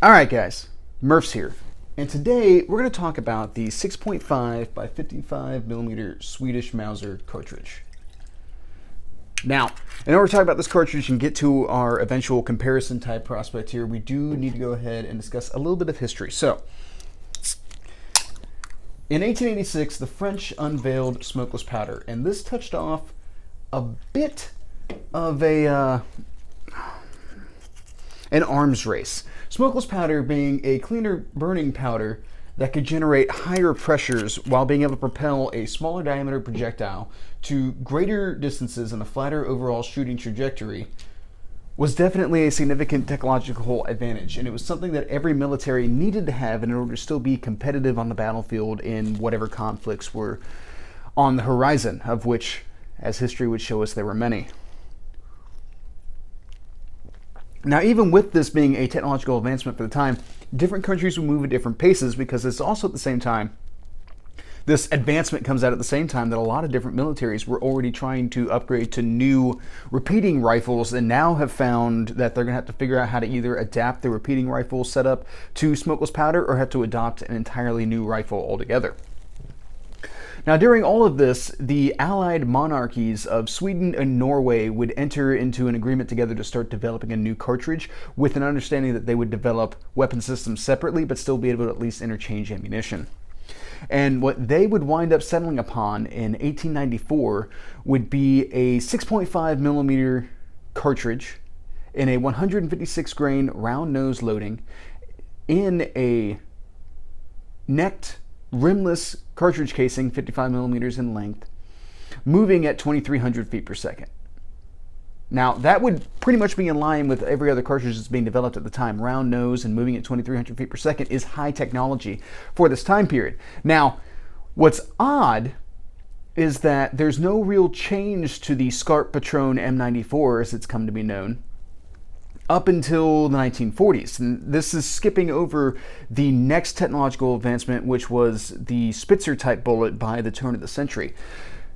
Alright guys, Murph's here, and today we're going to talk about the 6.5 by 55 millimeter Swedish Mauser cartridge. Now, in order to talk about this cartridge and get to our eventual comparison type prospect here, we do need to go ahead and discuss a little bit of history. So, in 1886, the French unveiled smokeless powder, and this touched off a bit of an arms race. Smokeless powder being a cleaner burning powder that could generate higher pressures while being able to propel a smaller diameter projectile to greater distances and a flatter overall shooting trajectory was definitely a significant technological advantage, and it was something that every military needed to have in order to still be competitive on the battlefield in whatever conflicts were on the horizon, of which, as history would show us, there were many. Now, even with this being a technological advancement for the time, different countries will move at different paces, because it's also at the same time, this advancement comes out at the same time that a lot of different militaries were already trying to upgrade to new repeating rifles, and now have found that they're going to have to figure out how to either adapt the repeating rifle setup to smokeless powder or have to adopt an entirely new rifle altogether. Now, during all of this, the allied monarchies of Sweden and Norway would enter into an agreement together to start developing a new cartridge, with an understanding that they would develop weapon systems separately but still be able to at least interchange ammunition. And what they would wind up settling upon in 1894 would be a 6.5 millimeter cartridge in a 156 grain round nose loading in a necked rimless cartridge casing, 55 millimeters in length, moving at 2,300 feet per second. Now, that would pretty much be in line with every other cartridge that's being developed at the time. Round nose and moving at 2,300 feet per second is high technology for this time period. Now, what's odd is that there's no real change to the SCARP Patron M94, as it's come to be known, up until the 1940s. And this is skipping over the next technological advancement, which was the Spitzer type bullet by the turn of the century.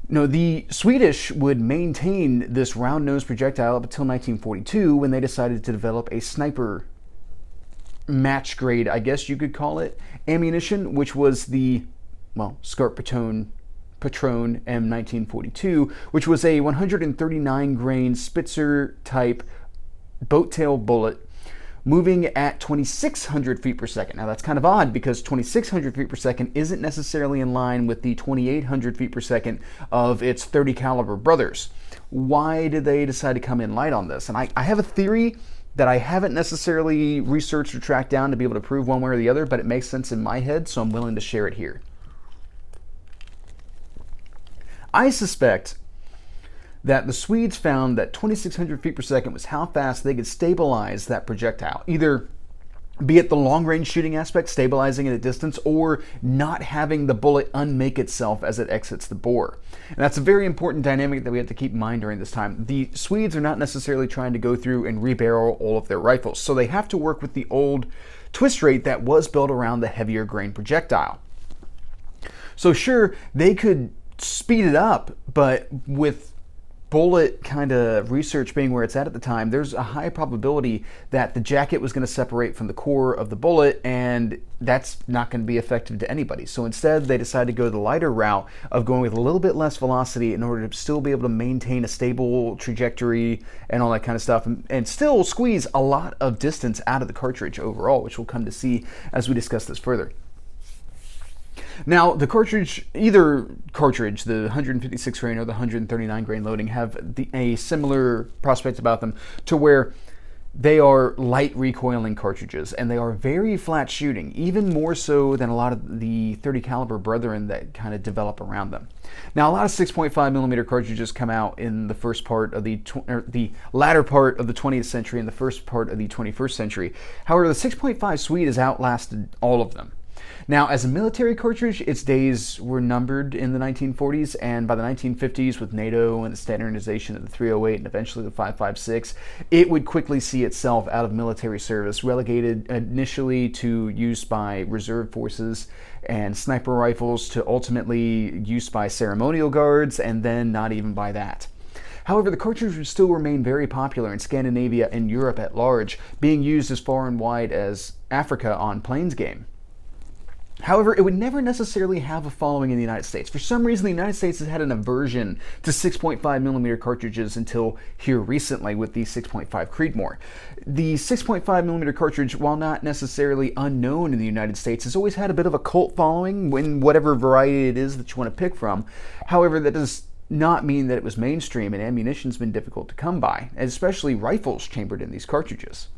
No, the Swedish would maintain this round nose projectile up until 1942, when they decided to develop a sniper match grade, I guess you could call it, ammunition, which was the, well, SCARP Patron M1942, which was a 139 grain Spitzer type boat tail bullet, moving at 2,600 feet per second. Now, that's kind of odd, because 2,600 feet per second isn't necessarily in line with the 2,800 feet per second of its 30 caliber brothers. Why did they decide to come in light on this? And I have a theory that I haven't necessarily researched or tracked down to be able to prove one way or the other, but it makes sense in my head, so I'm willing to share it here. I suspect that the Swedes found that 2,600 feet per second was how fast they could stabilize that projectile, either be it the long-range shooting aspect, stabilizing at a distance, or not having the bullet unmake itself as it exits the bore. And that's a very important dynamic that we have to keep in mind during this time. The Swedes are not necessarily trying to go through and rebarrel all of their rifles, so they have to work with the old twist rate that was built around the heavier grain projectile. So sure, they could speed it up, but with bullet kind of research being where it's at the time, there's a high probability that the jacket was going to separate from the core of the bullet, and that's not going to be effective to anybody. So instead, they decided to go the lighter route of going with a little bit less velocity in order to still be able to maintain a stable trajectory and all that kind of stuff, and still squeeze a lot of distance out of the cartridge overall, which we'll come to see as we discuss this further. Now, the cartridge, either cartridge, the 156 grain or the 139 grain loading, have a similar prospect about them, to where they are light recoiling cartridges, and they are very flat shooting, even more so than a lot of the 30 caliber brethren that kind of develop around them. Now, a lot of 6.5 millimeter cartridges come out in the first part of the latter part of the 20th century and the first part of the 21st century. However, the 6.5 Swede has outlasted all of them. Now, as a military cartridge, its days were numbered in the 1940s, and by the 1950s, with NATO and the standardization of the 308 and eventually the 5.56, it would quickly see itself out of military service, relegated initially to use by reserve forces and sniper rifles, to ultimately use by ceremonial guards, and then not even by that. However, the cartridge would still remain very popular in Scandinavia and Europe at large, being used as far and wide as Africa on plains game. However, it would never necessarily have a following in the United States. For some reason, the United States has had an aversion to 6.5mm cartridges until here recently with the 6.5 Creedmoor. The 6.5mm cartridge, while not necessarily unknown in the United States, has always had a bit of a cult following in whatever variety it is that you want to pick from. However, that does not mean that it was mainstream, and ammunition's been difficult to come by, especially rifles chambered in these cartridges.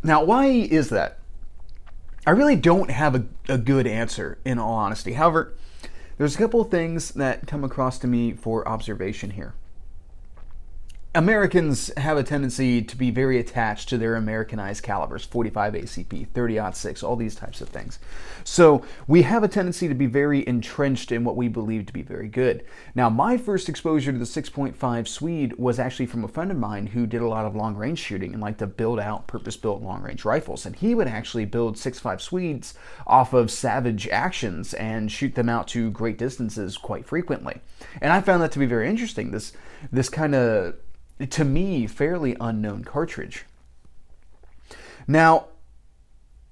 Now, why is that? I really don't have a good answer, in all honesty. However, there's a couple of things that come across to me for observation here. Americans have a tendency to be very attached to their Americanized calibers, 45 ACP, 30-06, all these types of things. So we have a tendency to be very entrenched in what we believe to be very good. Now, my first exposure to the 6.5 Swede was actually from a friend of mine who did a lot of long-range shooting and liked to build out purpose-built long-range rifles. And he would actually build 6.5 Swedes off of Savage actions and shoot them out to great distances quite frequently. And I found that to be very interesting, this kind of, to me, fairly unknown cartridge. Now,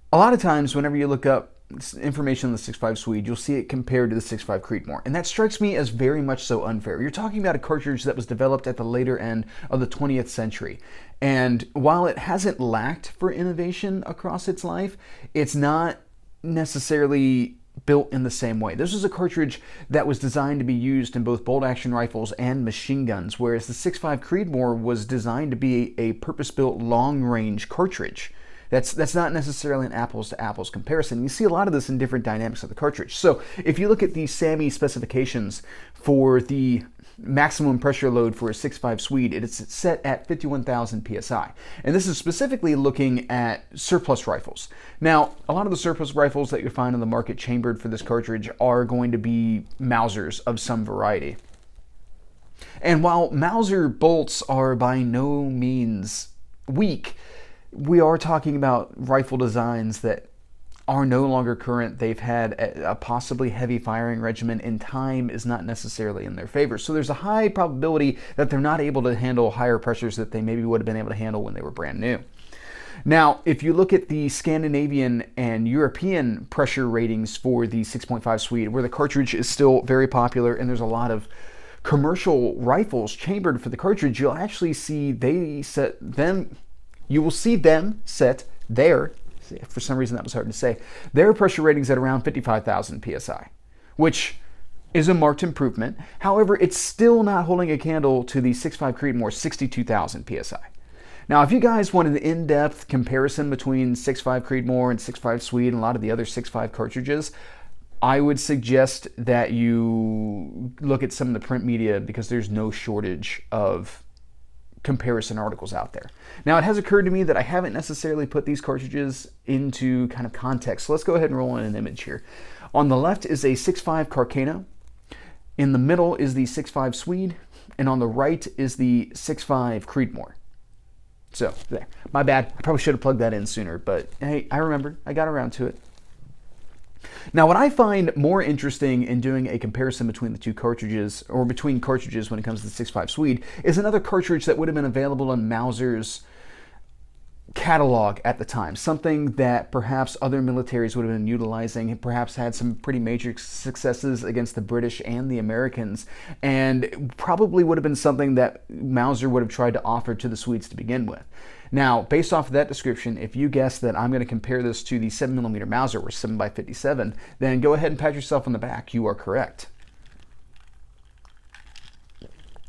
a lot of times whenever you look up information on the 6.5 Swede, you'll see it compared to the 6.5 Creedmoor, and that strikes me as very much so unfair. You're talking about a cartridge that was developed at the later end of the 20th century, and while it hasn't lacked for innovation across its life, it's not necessarily built in the same way. This was a cartridge that was designed to be used in both bolt-action rifles and machine guns, whereas the 6.5 Creedmoor was designed to be a purpose-built long-range cartridge. That's not necessarily an apples-to-apples comparison. You see a lot of this in different dynamics of the cartridge. So if you look at the SAMI specifications for the maximum pressure load for a 6.5 Swede, it is set at 51,000 psi. And this is specifically looking at surplus rifles. Now, a lot of the surplus rifles that you find on the market chambered for this cartridge are going to be Mausers of some variety. And while Mauser bolts are by no means weak, we are talking about rifle designs that are no longer current. They've had a possibly heavy firing regimen, and time is not necessarily in their favor. So there's a high probability that they're not able to handle higher pressures that they maybe would have been able to handle when they were brand new. Now, if you look at the Scandinavian and European pressure ratings for the 6.5 Swede, where the cartridge is still very popular and there's a lot of commercial rifles chambered for the cartridge, you'll actually see you will see them set their, for some reason that was hard to say, their pressure ratings at around 55,000 psi, which is a marked improvement. However, it's still not holding a candle to the 6.5 Creedmoor 62,000 psi. Now, if you guys want an in-depth comparison between 6.5 Creedmoor and 6.5 Swede and a lot of the other 6.5 cartridges, I would suggest that you look at some of the print media, because there's no shortage of comparison articles out there. Now, it has occurred to me that I haven't necessarily put these cartridges into kind of context. So let's go ahead and roll in an image here. On the left is a 6.5 Carcano. In the middle is the 6.5 Swede. And on the right is the 6.5 Creedmoor. So, there. My bad. I probably should have plugged that in sooner, but hey, I remembered. I got around to it. Now, what I find more interesting in doing a comparison between the two cartridges, or between cartridges when it comes to the 6.5 Swede, is another cartridge that would have been available in Mauser's catalog at the time. Something that perhaps other militaries would have been utilizing, perhaps had some pretty major successes against the British and the Americans, and probably would have been something that Mauser would have tried to offer to the Swedes to begin with. Now, based off of that description, if you guess that I'm going to compare this to the 7mm Mauser, or 7x57, then go ahead and pat yourself on the back. You are correct.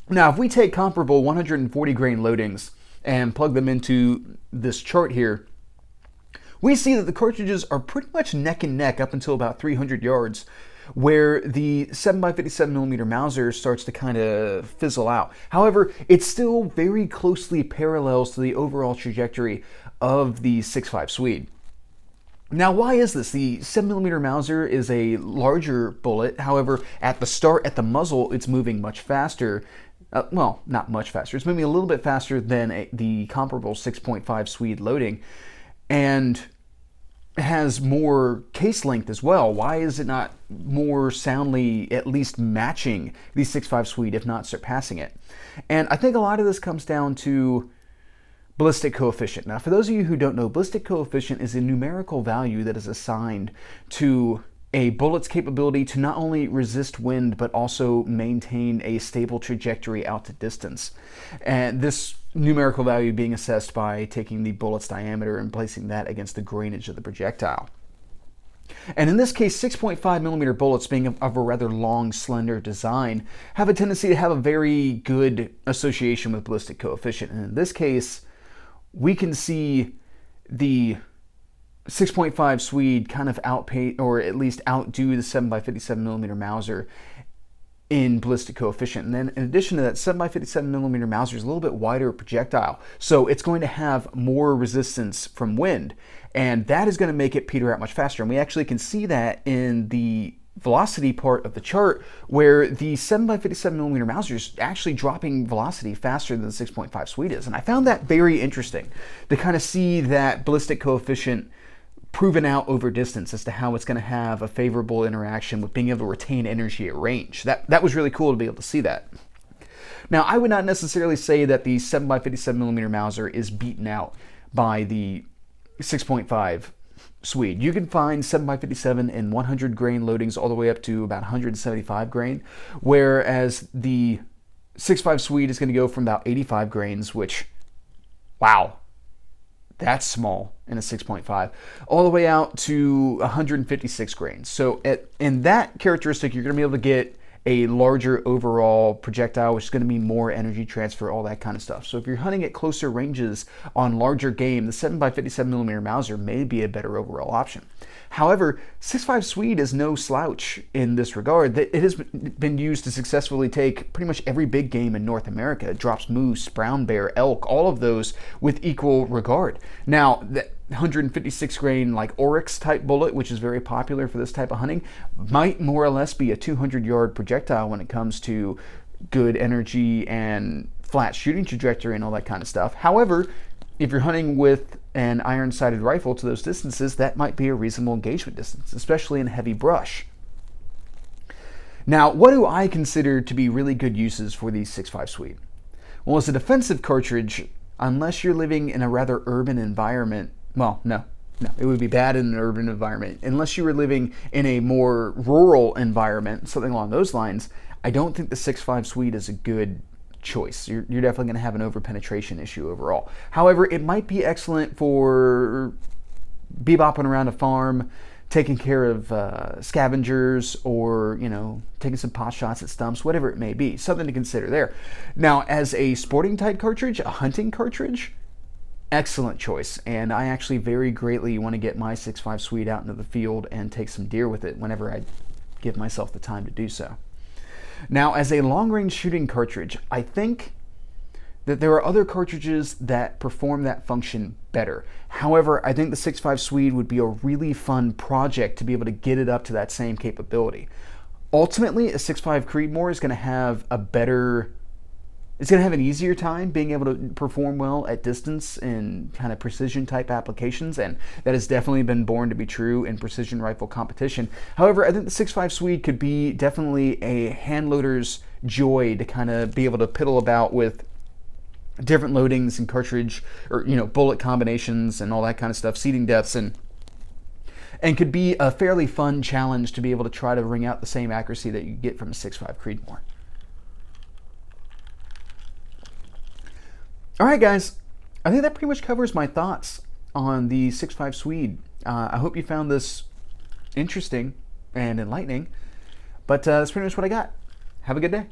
Now, if we take comparable 140 grain loadings and plug them into this chart here, we see that the cartridges are pretty much neck and neck up until about 300 yards, where the 7x57mm Mauser starts to kind of fizzle out. However, it still very closely parallels to the overall trajectory of the 6.5 Swede. Now, why is this? The 7mm Mauser is a larger bullet. However, at the start, at the muzzle, it's moving much faster. Well, not much faster. It's moving a little bit faster than the comparable 6.5 Swede loading. And has more case length as well. Why is it not more soundly at least matching the 6.5 Swede, if not surpassing it? And I think a lot of this comes down to ballistic coefficient. Now, for those of you who don't know, ballistic coefficient is a numerical value that is assigned to a bullet's capability to not only resist wind, but also maintain a stable trajectory out to distance. And this numerical value being assessed by taking the bullet's diameter and placing that against the grainage of the projectile. And in this case, 6.5 millimeter bullets, being of a rather long, slender design, have a tendency to have a very good association with ballistic coefficient. And in this case, we can see the 6.5 Swede kind of outpace, or at least outdo the 7x57 millimeter Mauser in ballistic coefficient. And then in addition to that, 7x57 millimeter Mauser is a little bit wider projectile, so it's going to have more resistance from wind, and that is going to make it peter out much faster. And we actually can see that in the velocity part of the chart, where the 7x57 millimeter Mauser is actually dropping velocity faster than the 6.5 Swede is. And I found that very interesting to kind of see that ballistic coefficient proven out over distance as to how it's going to have a favorable interaction with being able to retain energy at range. That was really cool to be able to see that. Now, I would not necessarily say that the 7x57 millimeter Mauser is beaten out by the 6.5 Swede. You can find 7x57 in 100 grain loadings all the way up to about 175 grain, whereas the 6.5 Swede is going to go from about 85 grains, which, wow, that's small in a 6.5, all the way out to 156 grains. So in that characteristic, you're going to be able to get a larger overall projectile, which is going to mean more energy transfer, all that kind of stuff. So if you're hunting at closer ranges on larger game, the 7x57 millimeter Mauser may be a better overall option. However, 6.5 Swede is no slouch in this regard. It has been used to successfully take pretty much every big game in North America. It drops moose, brown bear, elk, all of those with equal regard. Now, the 156 grain like Oryx type bullet, which is very popular for this type of hunting, might more or less be a 200-yard projectile when it comes to good energy and flat shooting trajectory and all that kind of stuff. However, if you're hunting with an iron-sighted rifle to those distances, that might be a reasonable engagement distance, especially in heavy brush. Now, what do I consider to be really good uses for the 6.5 Swede? Well, as a defensive cartridge, unless you're living in a rather urban environment, well, no, it would be bad in an urban environment. Unless you were living in a more rural environment, something along those lines, I don't think the 6.5 Swede is a good choice. You're definitely going to have an over-penetration issue overall. However, it might be excellent for bebopping around a farm, taking care of scavengers, or, you know, taking some pot shots at stumps, whatever it may be. Something to consider there. Now, as a sporting type cartridge, a hunting cartridge, excellent choice. And I actually very greatly want to get my 6.5 Swede out into the field and take some deer with it whenever I give myself the time to do so. Now, as a long-range shooting cartridge, I think that there are other cartridges that perform that function better. However, I think the 6.5 Swede would be a really fun project to be able to get it up to that same capability. Ultimately, a 6.5 Creedmoor is going to have a better... It's going to have an easier time being able to perform well at distance in kind of precision type applications, and that has definitely been born to be true in precision rifle competition. However, I think the 6.5 Swede could be definitely a hand loader's joy to kind of be able to piddle about with different loadings and cartridge, or, you know, bullet combinations and all that kind of stuff, seating depths, and could be a fairly fun challenge to be able to try to wring out the same accuracy that you get from a 6.5 Creedmoor. All right, guys, I think that pretty much covers my thoughts on the 6.5 Swede. I hope you found this interesting and enlightening, but that's pretty much what I got. Have a good day.